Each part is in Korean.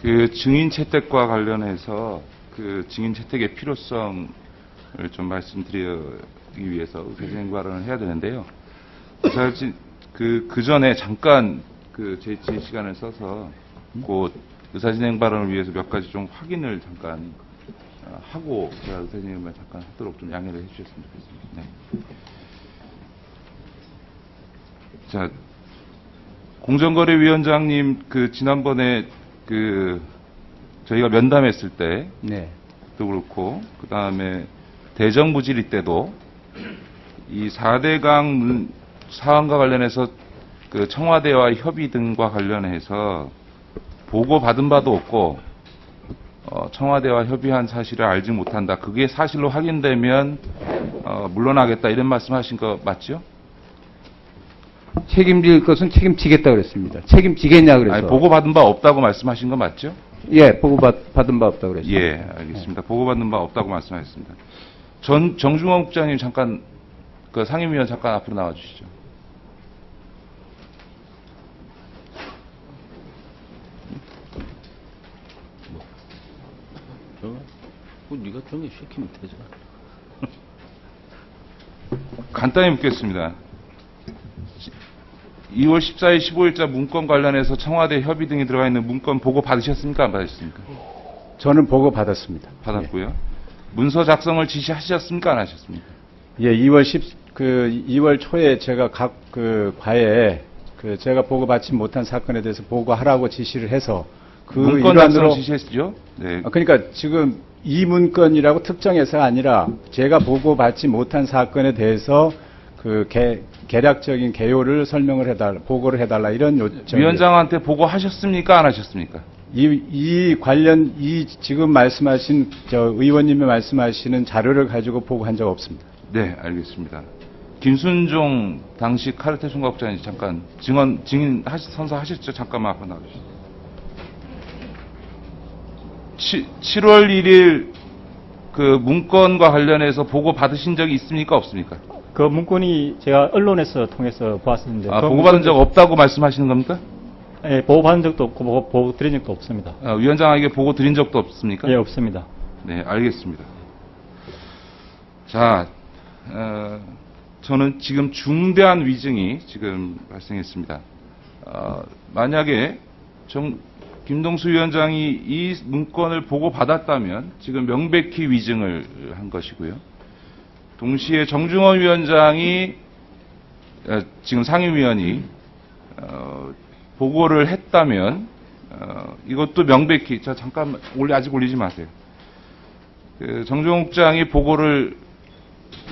그 증인 채택과 관련해서 그 증인 채택의 필요성을 좀 말씀드리기 위해서 의사진행 발언을 해야 되는데요. 사실 그 전에 잠깐 그 제2의 시간을 써서 그 의사진행 발언을 위해서 몇 가지 좀 확인을 잠깐 하고 제가 의사진행을 잠깐 하도록 좀 양해를 해주셨으면 좋겠습니다. 네. 자, 공정거래위원장님 그 지난번에 그 저희가 면담했을 때도 네. 그렇고 그 다음에 대정부질의 때도 이 4대강 사안과 관련해서 그 청와대와 협의 등과 관련해서 보고 받은 바도 없고 청와대와 협의한 사실을 알지 못한다. 그게 사실로 확인되면 물러나겠다 이런 말씀하신 거 맞죠? 책임질 것은 책임지겠다 그랬습니다. 책임지겠냐 그래서. 아니, 보고 받은 바 없다고 말씀하신 거 맞죠? 예, 보고 받은 바 없다고 그랬습니다. 예, 알겠습니다. 보고 받은 바 없다고 말씀하셨습니다. 정중원 국장님 잠깐 그 상임위원 잠깐 앞으로 나와 주시죠. 네가 정해시키면 되잖아. 간단히 묻겠습니다. 2월 14일, 15일자 문건 관련해서 청와대 협의 등이 들어가 있는 문건 보고 받으셨습니까? 안 받으셨습니까? 저는 보고 받았습니다. 받았고요. 문서 작성을 지시하셨습니까? 안 하셨습니까? 예, 2월 초에 제가 각 그 과에 그 제가 보고 받지 못한 사건에 대해서 보고하라고 지시를 해서 그 문건 작성을 지시했죠? 네. 그러니까 지금 이 문건이라고 특정해서가 아니라 제가 보고 받지 못한 사건에 대해서 그 개략적인 개요를 설명을 해달라, 보고를 해달라 이런 요청. 위원장한테 보고하셨습니까? 안 하셨습니까? 이 관련 지금 말씀하신 의원님이 말씀하시는 자료를 가지고 보고한 적 없습니다. 네, 알겠습니다. 김순종 당시 카르텔 총괄국장님 잠깐 증인 선서하셨죠? 잠깐만 앞으로 나와주시죠. 7월 1일 그 문건과 관련해서 보고 받으신 적이 있습니까? 없습니까? 그 문건이 제가 언론에서 통해서 보았었는데. 보고받은 적 없다고 말씀하시는 겁니까? 예, 보고받은 적도 없고, 보고 드린 적도 없습니다. 위원장에게 보고 드린 적도 없습니까? 예, 없습니다. 네, 알겠습니다. 자, 저는 지금 중대한 위증이 지금 발생했습니다. 만약에 김동수 위원장이 이 문건을 보고 받았다면 지금 명백히 위증을 한 것이고요. 동시에 정중원 위원장이 지금 상임위원이 보고를 했다면 이것도 명백히 잠깐만 아직 올리지 마세요. 정중원 국장이 보고를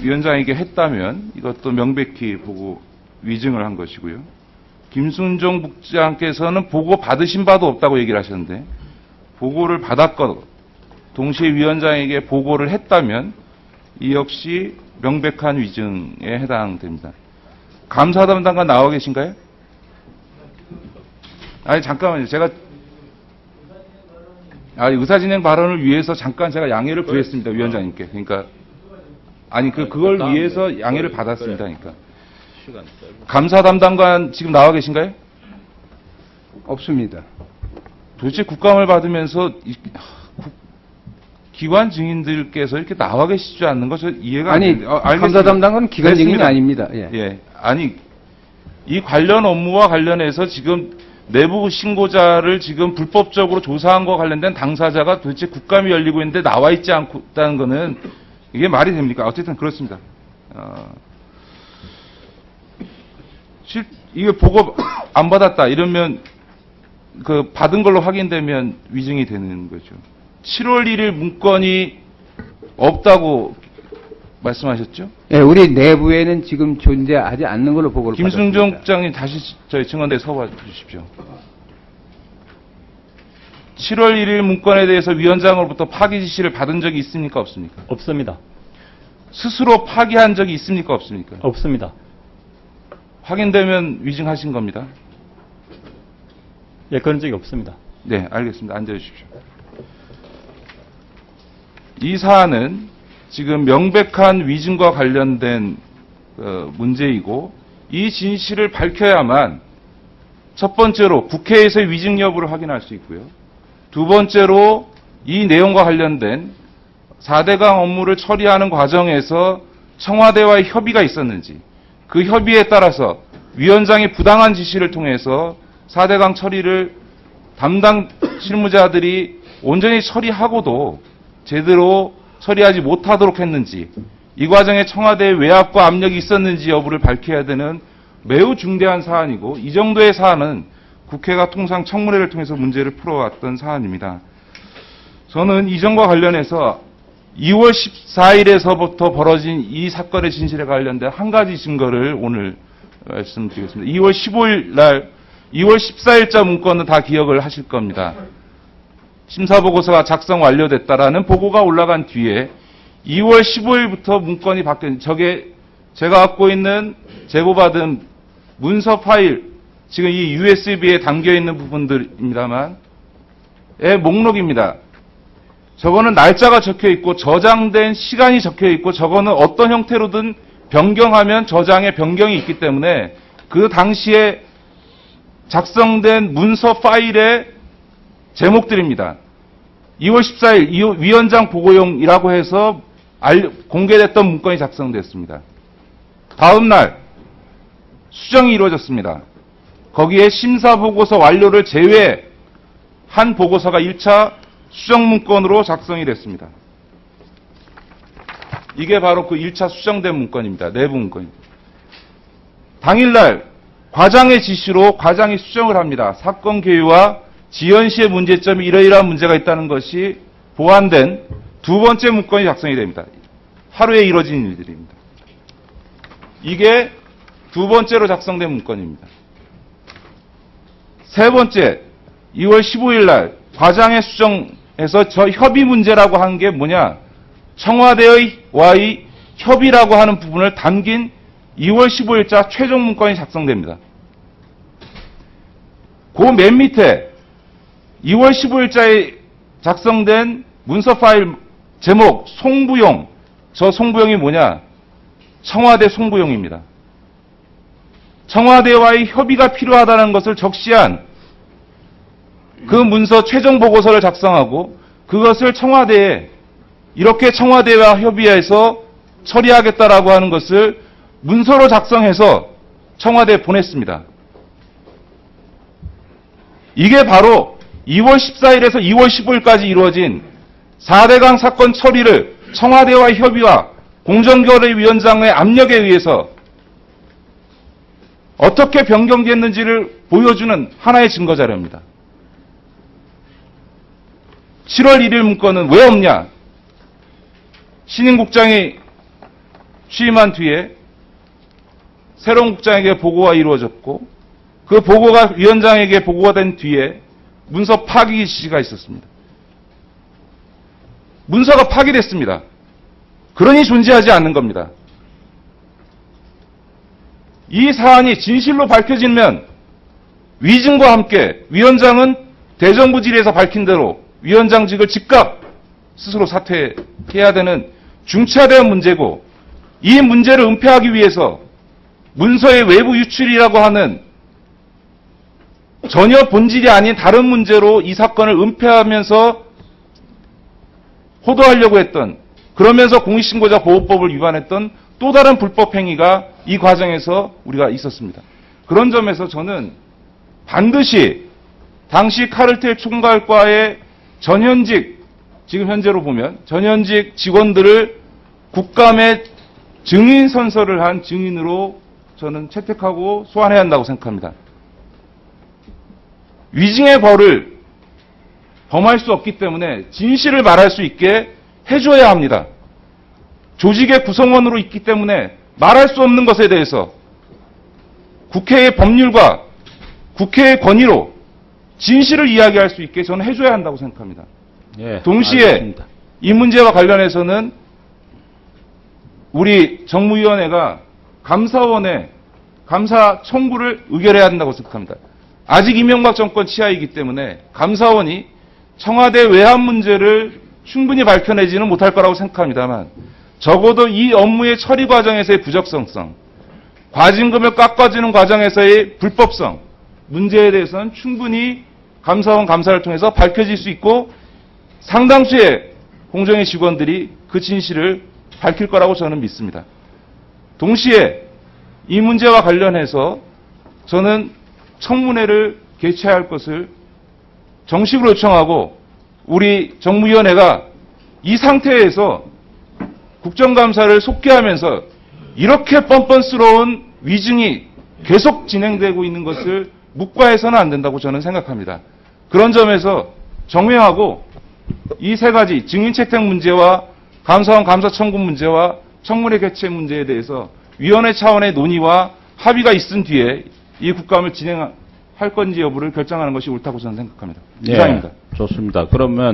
위원장에게 했다면 이것도 명백히 보고 위증을 한 것이고요. 김순종 국장께서는 보고 받으신 바도 없다고 얘기를 하셨는데 보고를 받았건 동시에 위원장에게 보고를 했다면 이 역시 명백한 위증에 해당됩니다. 감사 담당관 나와 계신가요? 아니 잠깐만요. 제가 의사진행 발언을 위해서 잠깐 제가 양해를 구했습니다. 위원장님께. 그러니까 그걸 위해서 양해를 받았습니다. 그러니까 감사 담당관 지금 나와 계신가요? 없습니다. 도대체 국감을 받으면서 기관 증인들께서 이렇게 나와 계시지 않는 거 저 이해가 안 되는데. 감사 담당은 기관 증인이 아닙니다. 예. 예. 아니 이 관련 업무와 관련해서 지금 내부 신고자를 지금 불법적으로 조사한 것과 관련된 당사자가 도대체 국감이 열리고 있는데 나와 있지 않고 있다는 거는 이게 말이 됩니까? 어쨌든 그렇습니다. 이게 보고 안 받았다 이러면 그 받은 걸로 확인되면 위증이 되는 거죠. 7월 1일 문건이 없다고 말씀하셨죠? 예, 우리 내부에는 지금 존재하지 않는 걸로 보고를 김순종 받았습니다. 국장님 다시 저희 증언대에 서봐 주십시오. 7월 1일 문건에 대해서 위원장으로부터 파기 지시를 받은 적이 있습니까? 없습니까? 없습니다. 스스로 파기한 적이 있습니까? 없습니까? 없습니다. 확인되면 위증하신 겁니다. 예, 그런 적이 없습니다. 네, 알겠습니다. 앉아주십시오. 이 사안은 지금 명백한 위증과 관련된 문제이고 이 진실을 밝혀야만 첫 번째로 국회에서의 위증 여부를 확인할 수 있고요. 두 번째로 이 내용과 관련된 4대강 업무를 처리하는 과정에서 청와대와의 협의가 있었는지, 그 협의에 따라서 위원장이 부당한 지시를 통해서 4대강 처리를 담당 실무자들이 온전히 처리하고도 제대로 처리하지 못하도록 했는지, 이 과정에 청와대의 외압과 압력이 있었는지 여부를 밝혀야 되는 매우 중대한 사안이고, 이 정도의 사안은 국회가 통상 청문회를 통해서 문제를 풀어왔던 사안입니다. 저는 이 점과 관련해서 2월 14일에서부터 벌어진 이 사건의 진실에 관련된 한 가지 증거를 오늘 말씀드리겠습니다. 2월 15일 날, 2월 14일자 문건은 다 기억을 하실 겁니다. 심사보고서가 작성 완료됐다라는 보고가 올라간 뒤에 2월 15일부터 문건이 바뀐, 저게 제가 갖고 있는 제보받은 문서 파일, 지금 이 USB에 담겨 있는 부분들입니다만, 의 목록입니다. 저거는 날짜가 적혀 있고 저장된 시간이 적혀 있고, 저거는 어떤 형태로든 변경하면 저장에 변경이 있기 때문에 그 당시에 작성된 문서 파일의 제목들입니다. 2월 14일 위원장 보고용이라고 해서 공개됐던 문건이 작성됐습니다. 다음 날 수정이 이루어졌습니다. 거기에 심사보고서 완료를 제외한 보고서가 1차 수정 문건으로 작성이 됐습니다. 이게 바로 그 1차 수정된 문건입니다. 내부 문건입니다. 당일날 과장의 지시로 과장이 수정을 합니다. 사건 개요와 지연 시의 문제점이 이러이러한 문제가 있다는 것이 보완된 두 번째 문건이 작성이 됩니다. 하루에 이루어진 일들입니다. 이게 두 번째로 작성된 문건입니다. 세 번째, 2월 15일 날 과장의 수정에서 저 협의 문제라고 한 게 뭐냐? 청와대와의 협의라고 하는 부분을 담긴 2월 15일자 최종 문건이 작성됩니다. 그 맨 밑에 2월 15일자에 작성된 문서 파일 제목 송부용, 저 송부용이 뭐냐? 청와대 송부용입니다. 청와대와의 협의가 필요하다는 것을 적시한 그 문서 최종 보고서를 작성하고, 그것을 청와대에 이렇게 청와대와 협의해서 처리하겠다라고 하는 것을 문서로 작성해서 청와대에 보냈습니다. 이게 바로 2월 14일에서 2월 15일까지 이루어진 4대강 사건 처리를 청와대와의 협의와 공정거래위원장의 압력에 의해서 어떻게 변경됐는지를 보여주는 하나의 증거 자료입니다. 7월 1일 문건은 왜 없냐? 신임 국장이 취임한 뒤에 새로운 국장에게 보고가 이루어졌고, 그 보고가 위원장에게 보고가 된 뒤에 문서 파기 지시가 있었습니다. 문서가 파기됐습니다. 그러니 존재하지 않는 겁니다. 이 사안이 진실로 밝혀지면 위증과 함께 위원장은 대정부 질의에서 밝힌 대로 위원장직을 즉각 스스로 사퇴해야 되는 중차대한 문제고, 이 문제를 은폐하기 위해서 문서의 외부 유출이라고 하는 전혀 본질이 아닌 다른 문제로 이 사건을 은폐하면서 호도하려고 했던, 그러면서 공익신고자 보호법을 위반했던 또 다른 불법 행위가 이 과정에서 우리가 있었습니다. 그런 점에서 저는 반드시 당시 카르텔 총괄과의 전현직, 지금 현재로 보면 전현직 직원들을 국감에 증인 선서를 한 증인으로 저는 채택하고 소환해야 한다고 생각합니다. 위증의 벌을 범할 수 없기 때문에 진실을 말할 수 있게 해줘야 합니다. 조직의 구성원으로 있기 때문에 말할 수 없는 것에 대해서 국회의 법률과 국회의 권위로 진실을 이야기할 수 있게 저는 해줘야 한다고 생각합니다. 예, 동시에 알겠습니다. 이 문제와 관련해서는 우리 정무위원회가 감사원에 감사 청구를 의결해야 한다고 생각합니다. 아직 이명박 정권 치하이기 때문에 감사원이 청와대 외환 문제를 충분히 밝혀내지는 못할 거라고 생각합니다만, 적어도 이 업무의 처리 과정에서의 부적성성, 과징금을 깎아주는 과정에서의 불법성 문제에 대해서는 충분히 감사원 감사를 통해서 밝혀질 수 있고 상당수의 공정위 직원들이 그 진실을 밝힐 거라고 저는 믿습니다. 동시에 이 문제와 관련해서 저는 청문회를 개최할 것을 정식으로 요청하고 우리 정무위원회가 이 상태에서 국정감사를 속개하면서 이렇게 뻔뻔스러운 위증이 계속 진행되고 있는 것을 묵과해서는 안 된다고 저는 생각합니다. 그런 점에서 정회하고 이 세 가지 증인 채택 문제와 감사원 감사 청구 문제와 청문회 개최 문제에 대해서 위원회 차원의 논의와 합의가 있은 뒤에 이 국감을 진행할 건지 여부를 결정하는 것이 옳다고 저는 생각합니다. 이상입니다. 좋습니다. 그러면